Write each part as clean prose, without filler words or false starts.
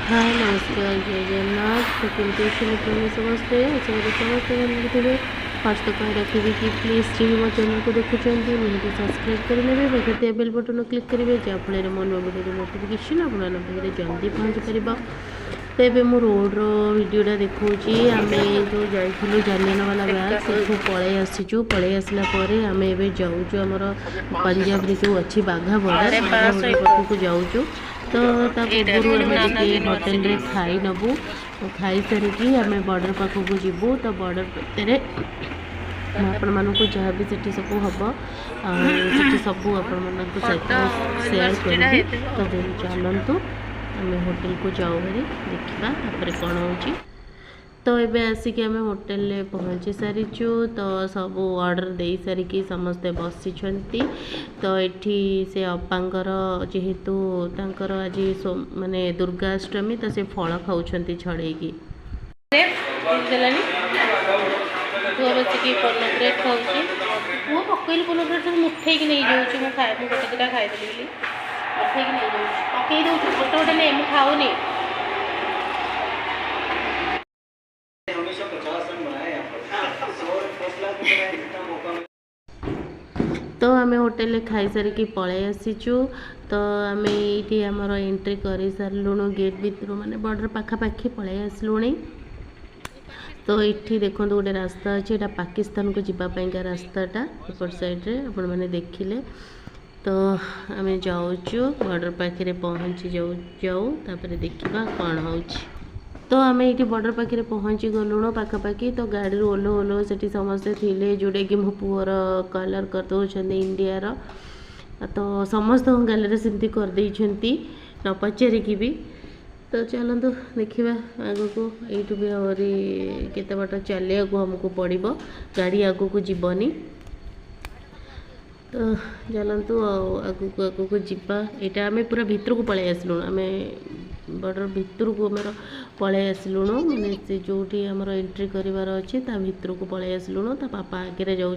हाय नमस्कार जय जगन्नाथ। तो केमती अच्छे समस्ते आशा करी समस्ते भल थे। फास्ट तो कही रखी कि प्लीज जी मो चैनल को देखुं निहत सब्सक्राइब करेंगे पाखे बेल बटन क्लिक करेंगे जहाँफल मो वीडियो नोटिफिकेशन आपको जल्दी पहुँची पार। तो ये मुझे रोड्र भिडटा देखा आम जो जाइलु जालियानवाला बाग से पलि आसला आम ए जाऊँ आमर पंजाब जो अच्छी बाघा बॉर्डर पाखक जाऊँ। तो पूर्व आम होटेल रे खाई नबू खाई सारिकी आम बॉर्डर पाखक जीवु। तो बॉर्डर भितर आपण मानक जहाँ भी से सब हम से सब आपण सहित सेयार करी। तो चलतु आम होटेल को जाऊ भाई देखा कौन हो। तो ये आसिक आम होटेल पहुँची सारीचु। तो सब ऑर्डर दे सारिकी समस्ते बसी। तो ये से अपांकर जेहेतु तांकर आज माने दुर्गाष्टमी तो से फल खाऊँ छड़े ब्रेड खाऊँ मु पकईली पोलो ब्रेड सब मुठे नहीं जाऊँ मुझे गोटे दुटा खाईदेली मुठे नहीं जाऊँ पकई दूँ गोटे गोटे नहीं मुझे खाऊनी। तो आम होटेल खाई सारिकी पलि आसीचु। तो आम ये आमर एंट्री कर सारूँ गेट भितर माने बॉर्डर पाखापाखि पलि आसलुणी। तो ये देखो गोटे रास्ता अच्छे यहाँ पाकिस्तान को जीवाई का रास्ताटा एपट साइड्रे आपण मैंने देखिले। तो आम जाऊँ बॉर्डर पाखे पहुँची जाऊँ तापर देखा कौन हो। तो आम ये बॉर्डर पाखे पहुँची गलुण पाखापाखि। तो गाड़ी ओल्हो से समस्ते थे जोटा कि मो पुअर कलर करदे इंडियार। तो समस्त गाल सेमती करदे न पचारिकी भी। तो चलतु देखा आग को यू भी आहरी केते बाट चलिया हमको पड़ो गाड़ी आग को जीवनी। तो चलतु आग को जीवा यहाँ आम पूरा भितर को पलि आसलुण आम बॉर्डर भितर को आमर पलि आसलुण माने से जो आमर एंट्री करार अच्छे भितर को पलि आसलुण। ता पापा आगे जाऊँ।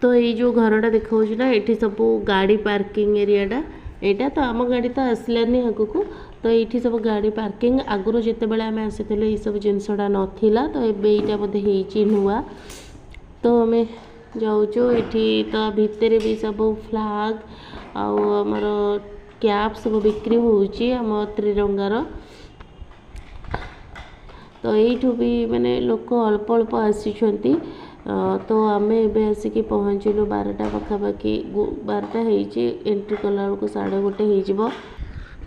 तो ये जो घरटा देखा ना ये सब गाड़ी पार्किंग एरियाटा यहाँ। तो आम गाड़ी तो आसलानी आग को। तो ये सब गाड़ी पार्किंग आगुरी जिते बड़े आम आसी ये सब जिनसटा नाला। तो ये बोधे हो नुआ। तो आम जाऊँ ये तो भितर भी सब फ्लैग आमर कैप सब बिक्री होम त्रिरंगार। तो यू भी माने लोक अल्प अल्प आसी। तो आम ए आसिक पहुँचलु 12टा पाखापाखि 12टा एंट्री कला बेलू 1:30 हो।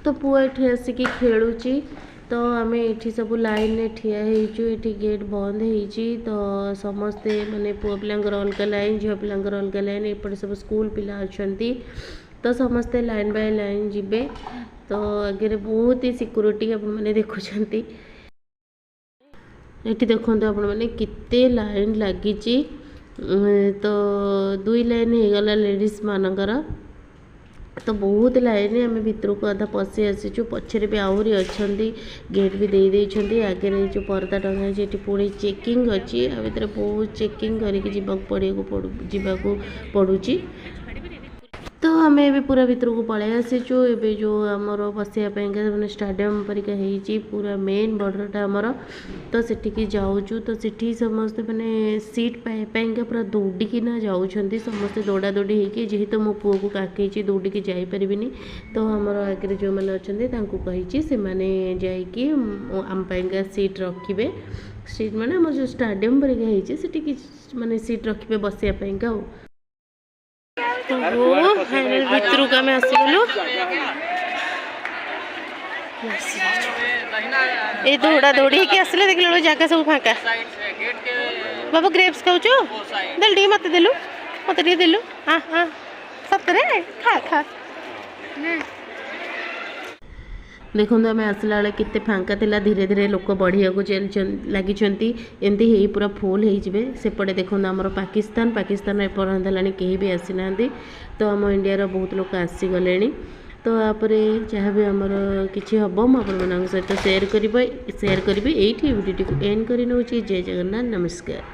तो पुआ ये आसिक खेलुची। तो आम ये सब लाइन में ठिया ये गेट बंद हो। तो समस्ते माने पुआ पिलांकर अलग लाइन झील पिलांकर अलग लाइन एपटे सब स्कूल पिला अच्छा। तो समस्ते लाइन बाय लाइन जीवे। तो आगे बहुत ही सिक्योरिटी आप मैंने देखुं। ये देखो आपण मैंने केते लाइन लगी। तो 2 लाइन हो गला लेडीज मानकर। तो बहुत लाइन आम भितर को आधा पशि आसीचु। पछरे भी आहरी अच्छा गेट भी दे देइछंती। आगे जो पर्दा टंगा ये पुणी चेकिंग अच्छी भितर बहुत चेकिंग करके जीवाक पड़ुची। तो आम ए पूरा भितर को पलि आसीचु। ए जो आमर बसापी मैंने स्टाडियम परिका हो पूरा मेन बॉर्डरटा आमर। तो सेठिकी जाऊँ। तो सेठी समस्ते मैंने सीट पाइबा पूरा दौड़िकिना जाऊँ समस्ते दौड़ा दौड़ी होगी जेहेतु मो पुओ को काकई दौड़िकी जापरिनी। तो आमर आगे जो मैंने अच्छा कही से मैंने जाकि आम पाइंका सीट रखिए। सीट माने आम जो स्टाडियम परिका होटी माने सीट रखिए बसापी। भितर को आम आसगलु ये दौड़ा दौड़ी के आसले देख लो जगह सब फाँका। बाबू ग्रेप्स खाऊ देल टी मत देलु मत टी देलु। हाँ हाँ सतरे खा खा। देखो आम आसला बेले केते फांका थिला धीरे धीरे लोक बढ़िया को लगी एमती ही पूरा फुल हो सेपटे। देखो आमर पाकिस्तान एपर्यंत है कहीं भी आसी ना। तो आम इंडिया बहुत लोग आसीगले। तो आप जहाँ भी आमर किसी हम आप सहित सेयार करी ये वीडियो को एंड कर। जय जगन्नाथ नमस्कार।